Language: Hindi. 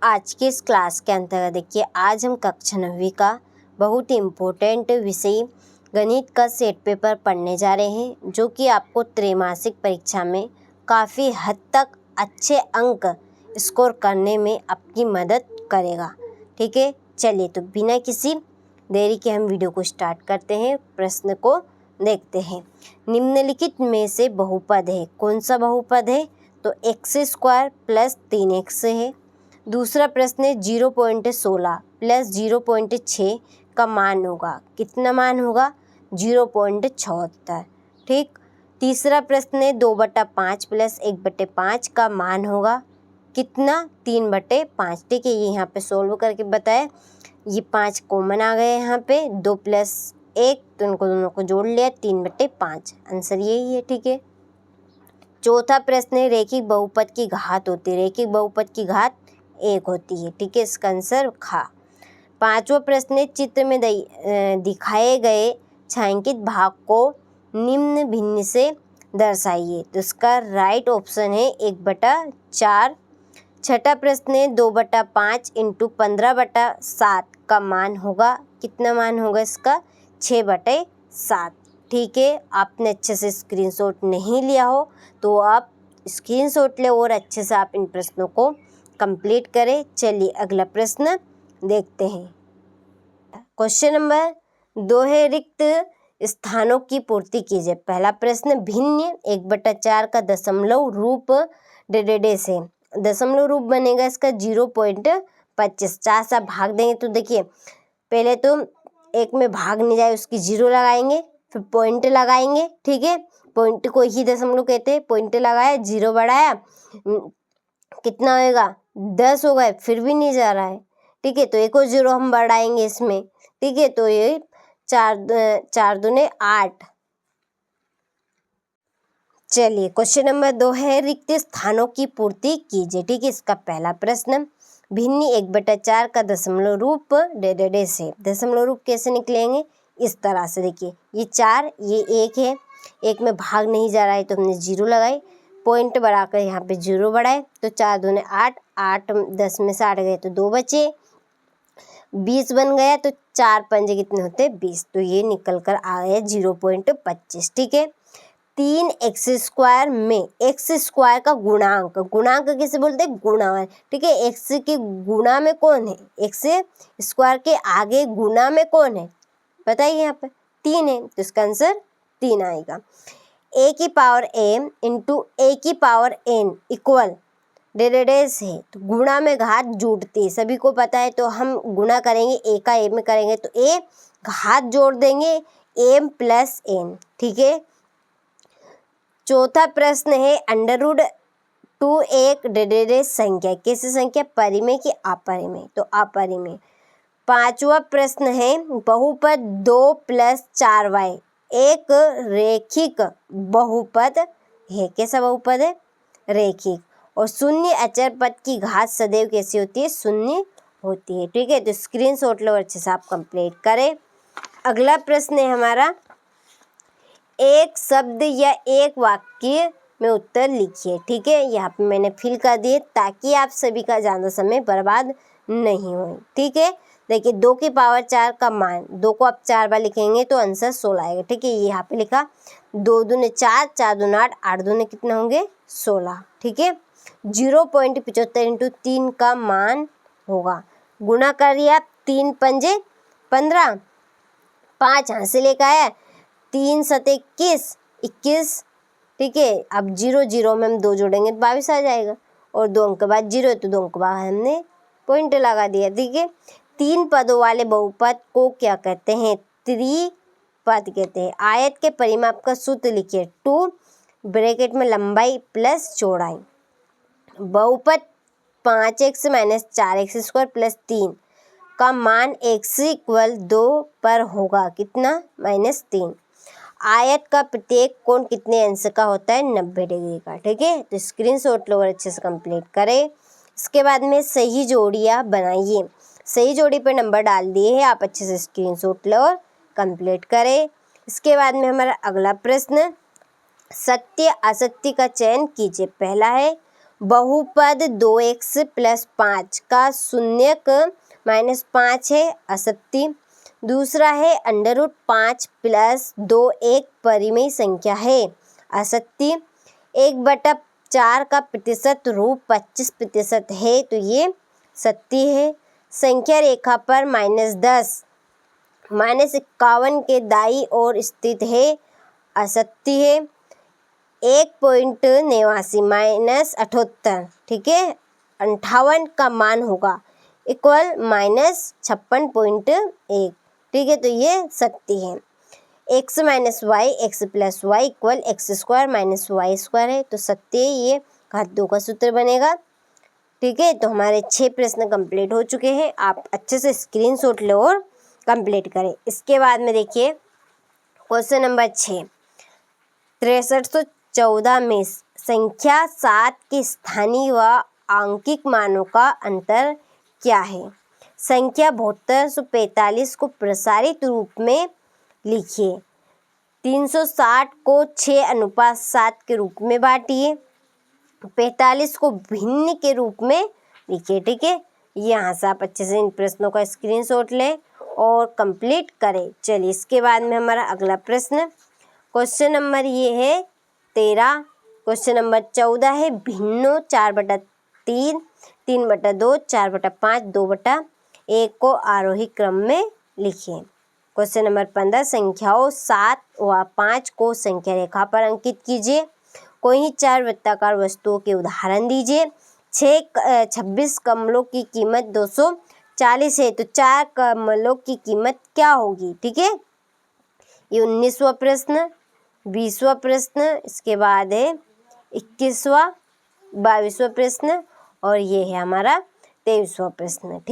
आज के इस क्लास के अंतर्गत देखिए, आज हम कक्षा 9वीं का बहुत ही इम्पोर्टेंट विषय गणित का सेट पेपर पढ़ने जा रहे हैं, जो कि आपको त्रैमासिक परीक्षा में काफ़ी हद तक अच्छे अंक स्कोर करने में आपकी मदद करेगा। ठीक है, चलिए तो बिना किसी देरी के हम वीडियो को स्टार्ट करते हैं। प्रश्न को देखते हैं। निम्नलिखित में से बहुपद है, कौन सा बहुपद है? तो x² प्लस 3x है। दूसरा प्रश्न है 0.16 प्लस 0.6 का मान होगा, कितना मान होगा? 0.76। ठीक। तीसरा प्रश्न है 2/5 प्लस 1/5 का मान होगा, कितना? 3/5। ठीक है, ये यहाँ पे सोल्व करके बताए। ये 5 कॉमन आ गए यहाँ पे, 2 प्लस 1 तो इनको दोनों को जोड़ लिया, 3/5। आंसर यही है। ठीक है। चौथा प्रश्न है रैखिक बहुपद की घात होती है, रैखिक बहुपद की घात 1 होती है। ठीक है, इसका आंसर खा। पांचवा प्रश्न है चित्र में दिखाए गए छायांकित भाग को निम्न भिन्न से दर्शाइए। तो इसका राइट ऑप्शन है 1/4। छठा प्रश्न है 2/5 इंटू 15/7 का मान होगा, कितना मान होगा इसका? 6/7। ठीक है, आपने अच्छे से स्क्रीनशॉट नहीं लिया हो तो आप स्क्रीनशॉट ले और अच्छे से आप इन प्रश्नों को कंप्लीट करें। चलिए अगला प्रश्न देखते हैं। क्वेश्चन नंबर 2 है रिक्त स्थानों की पूर्ति कीजिए। पहला प्रश्न भिन्न 1/4 का दशमलव रूप डेडेडे से दशमलव रूप बनेगा इसका 0.25। 4 से भाग देंगे तो देखिए, पहले तो एक में भाग नहीं जाए उसकी 0 लगाएंगे, फिर पॉइंट लगाएंगे। ठीक है, पॉइंट को ही दशमलव कहते हैं। पॉइंट लगाया, 0 बढ़ाया, कितना होएगा? 10 हो गए, फिर भी नहीं जा रहा है। ठीक है, तो एक और 0 हम बढ़ाएंगे इसमें। ठीक है, तो ये 4 दूने 8। चलिए क्वेश्चन नंबर 2 है रिक्त स्थानों की पूर्ति कीजिए। ठीक है, इसका पहला प्रश्न भिन्न 1/4 का दशमलव रूप डेडेडे से दशमलव रूप कैसे निकलेंगे? इस तरह से देखिए, ये 4 ये 1 है, एक में भाग नहीं जा रहा है तो हमने 0 लगाई, पॉइंट बढ़ाकर यहाँ पे 0 बढ़ाए, तो 4 दूने 8, 8 10 में से 8 गए तो 2 बचे, 20 बन गया, तो 4 पंजे कितने होते? 20। तो ये निकल कर आ गया 0.25। ठीक है। 3x² में x² का गुणांक, गुणांक किसे बोलते हैं? गुणा। ठीक है, x के गुणा में कौन है? x² के आगे गुणा में कौन है बताइए? यहाँ पे 3 है, तो इसका आंसर 3 आएगा। a की पावर m इंटू a की पावर n इक्वल डेडेडेस है, तो गुणा में घात जुड़ती है, सभी को पता है। तो हम गुणा करेंगे, a का a में करेंगे तो a, घात जोड़ देंगे m प्लस n। ठीक है। चौथा प्रश्न है √2 एक डेडेडेस संख्या, कैसी संख्या? परिमेय की अपरिमेय? तो अपरिमेय। पांचवा प्रश्न है बहुपद 2 + 4y एक रैखिक बहुपद है, कैसा बहुपद है? रैखिक। और शून्य अचर पद की घात सदैव कैसी होती है? शून्य होती है। ठीक है, तो स्क्रीनशॉट लो, अच्छे से आप कंप्लीट करें। अगला प्रश्न है हमारा एक शब्द या एक वाक्य में उत्तर लिखिए। ठीक है, यहाँ पे मैंने फिल कर दिए ताकि आप सभी का ज़्यादा समय बर्बाद नहीं हो। ठीक है, देखिए 2 की पावर 4 का मान, 2 को आप 4 बार लिखेंगे तो आंसर 16 आएगा। ठीक है, ये यहाँ पे लिखा 2 दूने 4, 4 दूने 8, 8 दूने कितना होंगे? 16। ठीक है, 0.75 इंटू 3 का मान होगा, गुणा करिए आप, 3 पंजे 15, 5 यहाँ से लेकर आया, 3 सते 21, 21। ठीक है, अब 0 0 में हम 2 जोड़ेंगे तो 22 आ जाएगा, और 2 अंक के बाद 0 है तो 2 अंक के बाद हमने पॉइंट लगा दिया। ठीक है, 3 पदों वाले बहुपद को क्या कहते हैं? त्रिपद कहते हैं। आयत के परिमाप का सूत्र लिखिए, 2 ब्रैकेट में लंबाई प्लस चौड़ाई। बहुपद 5x - 4x² + 3 का मान x = 2 पर होगा, कितना? -3। आयत का प्रत्येक कोण कितने अंश का होता है? 90 डिग्री का। ठीक है, तो स्क्रीनशॉट लो और अच्छे से कंप्लीट करें। इसके बाद में सही जोड़ियाँ बनाइए, सही जोड़ी पर नंबर डाल दिए हैं, आप अच्छे से स्क्रीनशॉट लो और कंप्लीट करें। इसके बाद में हमारा अगला प्रश्न सत्य असत्य का चयन कीजिए। पहला है बहुपद 2x + 5 का शून्यक -5 है, असत्य। दूसरा है √5 + 2 एक परिमेय संख्या है, असत्य। 1/4 का प्रतिशत रूप 25% है, तो ये सत्य है। संख्या रेखा पर -10 -51 के दाईं ओर स्थित है, असत्य है। 1.89 -78, ठीक है, 58 का मान होगा, इक्वल -56.1, ठीक है, तो ये सत्य है। x - y x + y equal x² - y² है, तो सत्य है, ये घात 2 का सूत्र बनेगा, ठीक है। तो हमारे 6 प्रश्न कंप्लीट हो चुके हैं। आप अच्छे से स्क्रीनशॉट लो और कंप्लीट करें। इसके बाद में देखिए क्वेश्चन नंबर 6, 6314 में संख्या 7 के स्थानीय व आंकिक मानों का अंतर क्या है? संख्या 7245 को प्रसारित रूप में लिखिए। 360 को 6:7 के रूप में बांटिए। 45 को भिन्न के रूप में लिखिए, ठीक है। यहाँ से आप अच्छे से इन प्रश्नों का स्क्रीनशॉट लें और कंप्लीट करें। चलिए इसके बाद में हमारा अगला प्रश्न, क्वेश्चन नंबर ये है 13। क्वेश्चन नंबर 14 है भिन्नों 4/3, 3/2, 4/5, 2/1 को आरोही क्रम में लिखिए। क्वेश्चन नंबर 15 संख्याओं 7 व 5 को संख्या रेखा पर अंकित कीजिए। कोई ही 4 वृत्ताकार वस्तुओं के उदाहरण दीजिए। 26 कमलों की कीमत 240 है, तो 4 कमलों की कीमत क्या होगी, ठीक है। ये 19वां प्रश्न, 20वां प्रश्न, इसके बाद है 21वां, 22वां प्रश्न और ये है हमारा 23वां प्रश्न, ठीक।